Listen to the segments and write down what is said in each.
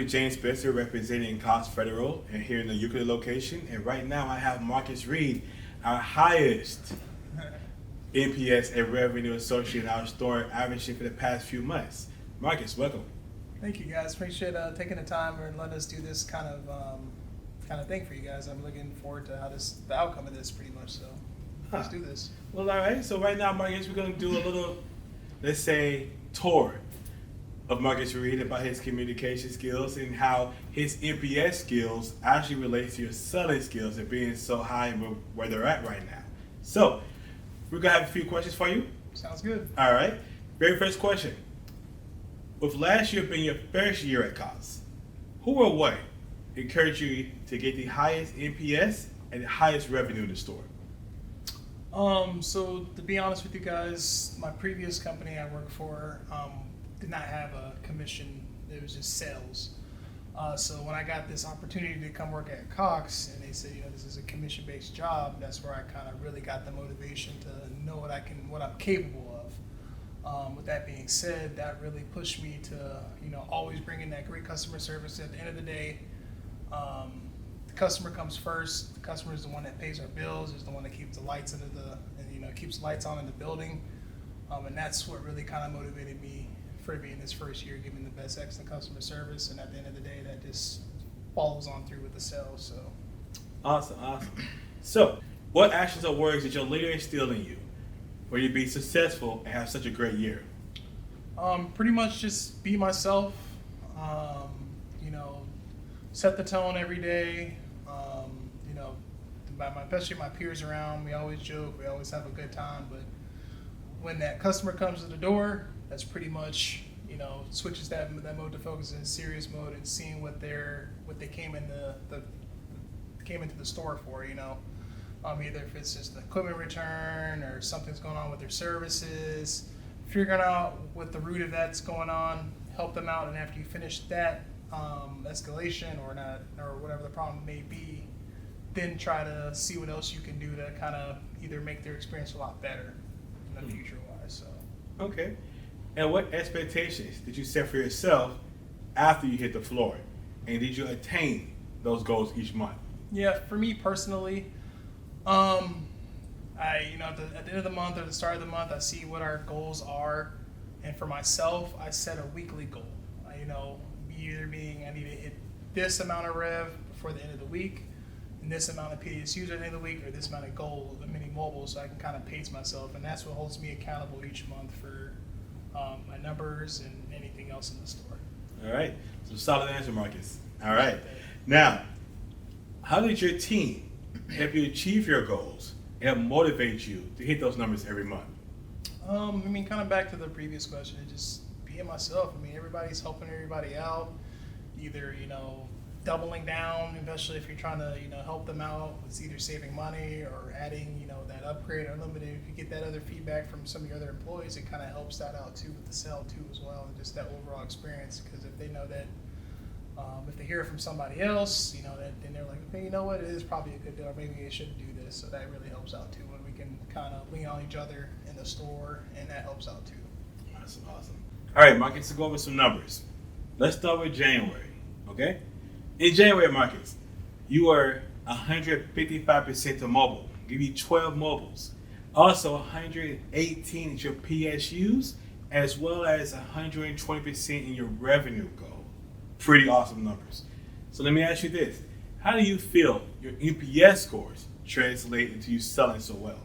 with James Spencer representing Cox Federal and here in the Euclid location. And right now I have Marcus Reid, our highest NPS and revenue associate in our store, averaging for the past few months. Marcus, welcome. Thank you, guys. Appreciate taking the time and letting us do this kind of thing for you guys. I'm looking forward to the outcome of this, pretty much. So let's do this. Well, all right. So right now, Marcus, we're going to do a little, let's say, tour of Marcus Reid about his communication skills and how his NPS skills actually relates to your selling skills and being so high and where they're at right now. So we're going to have a few questions for you. Sounds good. All right. Very first question. With last year being your first year at Cox, who or what encouraged you to get the highest NPS and the highest revenue in the store? So to be honest with you guys, my previous company I worked for did not have a commission. It was just sales. So when I got this opportunity to come work at Cox, and they said, this is a commission-based job, that's where I kind of really got the motivation to know what I'm capable of. With that being said, that really pushed me to, always bring in that great customer service. At the end of the day, the customer comes first. The customer is the one that pays our bills, is the one that keeps the lights keeps lights on in the building. And that's what really kind of motivated me for being this first year, giving the best excellent customer service. And at the end of the day, that just follows on through with the sales. So Awesome. So what actions or words did your leader instill in you for you to be successful and have such a great year? Pretty much just be myself, set the tone every day. Especially my peers around, we always joke, we always have a good time, but when that customer comes to the door, that's pretty much, switches that mode to focus in serious mode and seeing what they came into the store for, either if it's just an equipment return or something's going on with their services, figuring out what the root of that's going on, help them out, and after you finish that escalation or whatever the problem may be, then try to see what else you can do to kind of either make their experience a lot better in the future wise. So Okay. And what expectations did you set for yourself after you hit the floor? And did you attain those goals each month? yeah, for me personally, at the end of the month or the start of the month, I see what our goals are, and for myself, I set a weekly goal. Either being I need to hit this amount of rev before the end of the week, and this amount of PSUs at the end of the week, or this amount of goals, the mini mobiles, so I can kind of pace myself, and that's what holds me accountable each month for my numbers and anything else in the store. All right. So solid answer, Marcus. All right. Now, how did your team help you achieve your goals and motivate you to hit those numbers every month? Kind of back to the previous question, just being myself. Everybody's helping everybody out, either, doubling down, especially if you're trying to, help them out. It's either saving money or adding, that upgrade unlimited. If you get that other feedback from some of your other employees, it kind of helps that out too with the sale too as well, and just that overall experience. Because if they know that, if they hear it from somebody else, then they're like, okay, you know what, it is probably a good deal, or maybe I shouldn't do this. So that really helps out too when we can kind of lean on each other in the store, and that helps out too. Awesome. All right, Marcus, let's go over some numbers. Let's start with January, okay? In January, Marcus, you were 155% to mobile. Give you 12 mobiles. Also 118 is your PSUs, as well as 120% in your revenue goal. Pretty awesome numbers. So let me ask you this. How do you feel your NPS scores translate into you selling so well?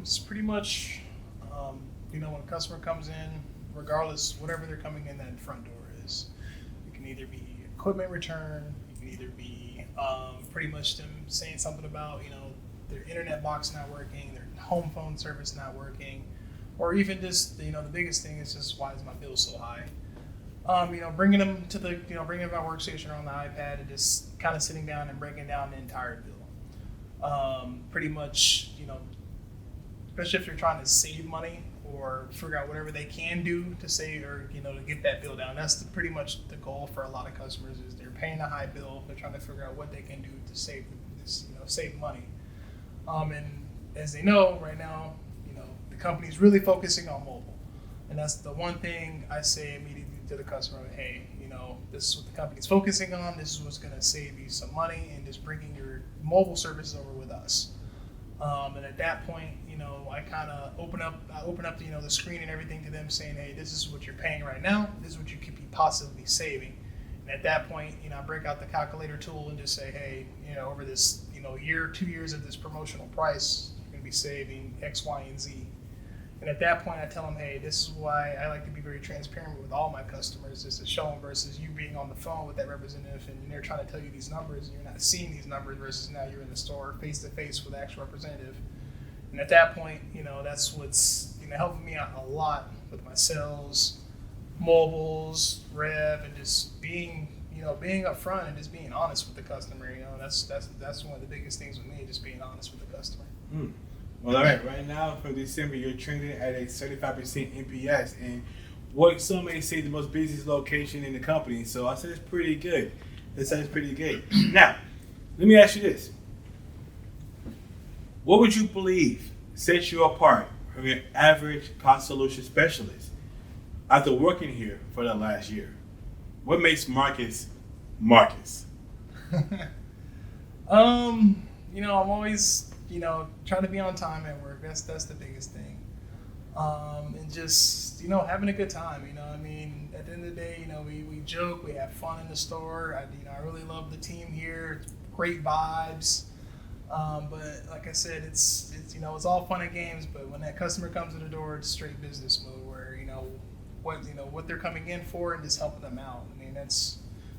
It's pretty much, when a customer comes in, regardless, whatever they're coming in that front door is, it can either be equipment return, it can either be pretty much them saying something about, their internet box not working, their home phone service not working, or even just, the biggest thing is just, why is my bill so high? Bringing them to bringing them my workstation on the iPad and just kind of sitting down and breaking down the entire bill. Pretty much, especially if you're trying to save money or figure out whatever they can do to save or to get that bill down. That's pretty much the goal for a lot of customers. Is they're paying a high bill, they're trying to figure out what they can do to save this, save money. And as they know right now, the company's really focusing on mobile, and that's the one thing I say immediately to the customer, hey, this is what the company's focusing on. This is what's going to save you some money, and just bringing your mobile services over with us. And at that point, I kind of open up the screen and everything to them, saying, hey, this is what you're paying right now. This is what you could be possibly saving. And at that point, I break out the calculator tool and just say, hey, over this, year, 2 years of this promotional price, you're going to be saving X, Y, and Z. And at that point, I tell them, hey, this is why I like to be very transparent with all my customers, is to show them versus you being on the phone with that representative and they're trying to tell you these numbers and you're not seeing these numbers versus now you're in the store face to face with the actual representative. And at that point, that's what's helping me out a lot with my sales, mobiles, rev, and just being upfront and just being honest with the customer. That's one of the biggest things with me, just being honest with the customer. Well, all right. Right now, for December, you're trending at a 35% NPS, and what some may say the most busiest location in the company. So I said it's pretty good. That sounds pretty good. Now, let me ask you this: what would you believe sets you apart from your average cost solution specialist after working here for the last year? What makes Marcus Marcus? I'm always trying to be on time at work. That's the biggest thing. And just, having a good time, at the end of the day, we joke, we have fun in the store. I really love the team here. It's great vibes. But like I said, it's all fun and games, but when that customer comes to the door, it's straight business mode where, what they're coming in for and just helping them out.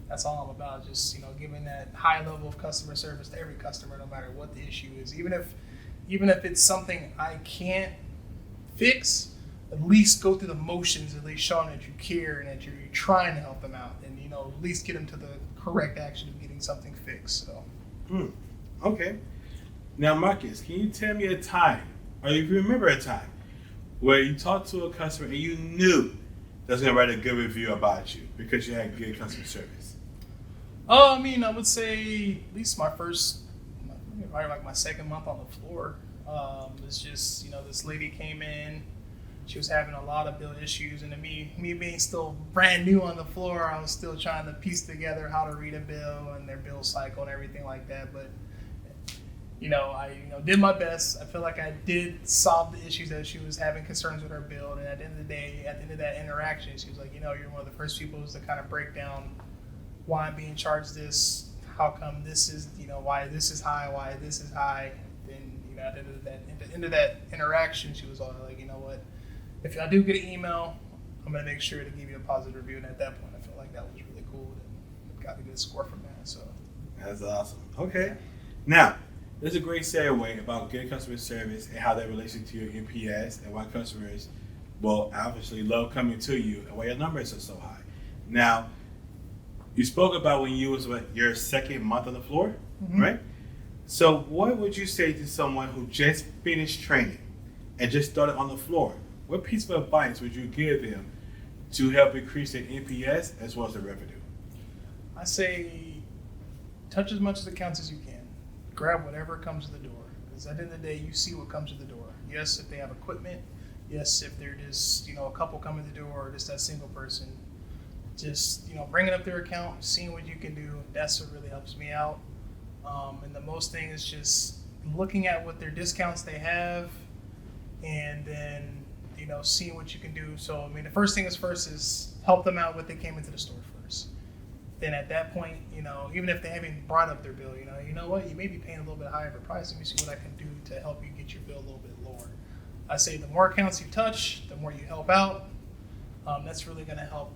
That's all I'm about, just giving that high level of customer service to every customer, no matter what the issue is. Even if it's something I can't fix, at least go through the motions, at least showing that you care and that you're trying to help them out, and at least get them to the correct action of getting something fixed. So. Okay. Now, Marcus, can you tell me a time, or if you remember a time, where you talked to a customer and you knew they was going to write a good review about you because you had good customer service? I would say at least my second month on the floor. It's just, this lady came in, she was having a lot of bill issues, and me being still brand new on the floor, I was still trying to piece together how to read a bill and their bill cycle and everything like that. But I did my best. I feel like I did solve the issues that she was having concerns with her bill. And at the end of the day, at the end of that interaction, she was like, you're one of the first people to kind of break down why I'm being charged this, how come this is, why this is high, why this is high. Then, at the end of that interaction, she was all like, what, if I do get an email, I'm going to make sure to give you a positive review. And at that point, I felt like that was really cool and got a good score from that. So that's awesome. Okay. Now, there's a great segue about good customer service and how that relates to your NPS and why customers will obviously love coming to you and why your numbers are so high. Now, you spoke about when you was your second month on the floor, right? So what would you say to someone who just finished training and just started on the floor? What piece of advice would you give them to help increase their NPS as well as their revenue? I say touch as much as it counts as you can. Grab whatever comes to the door. Because at the end of the day, you see what comes to the door. Yes, if they have equipment. Yes, if they're just, a couple coming to the door or just that single person. Just, bringing up their account, seeing what you can do. That's what really helps me out. And the most thing is just looking at what their discounts they have and then, seeing what you can do. So, the first thing is help them out when they came into the store first. Then at that point, even if they haven't brought up their bill, you know what, you may be paying a little bit higher of a price. Let me see what I can do to help you get your bill a little bit lower. I say the more accounts you touch, the more you help out. That's really going to help,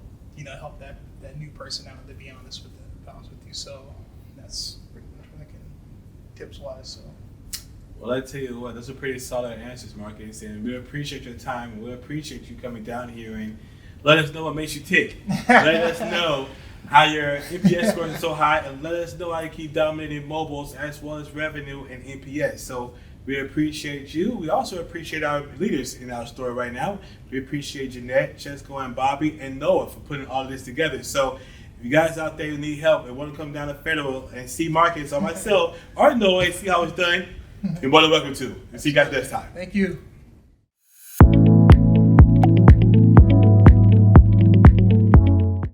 help that new person out, to be honest with you. So that's pretty much what I can tips-wise. So. Well, I tell you what, those are pretty solid answers, Marcus, and we appreciate your time, and we appreciate you coming down here and let us know what makes you tick. Let us know how your NPS score is so high, and let us know how you keep dominating mobiles as well as revenue and NPS. So we appreciate you. We also appreciate our leaders in our store right now. We appreciate Jeanette, Chesko, and Bobby, and Noah for putting all of this together. So if you guys out there who need help and want to come down to Federal and see Marcus or myself or Noah and see how it's done, you're more than welcome to. And see you guys next time. Thank you.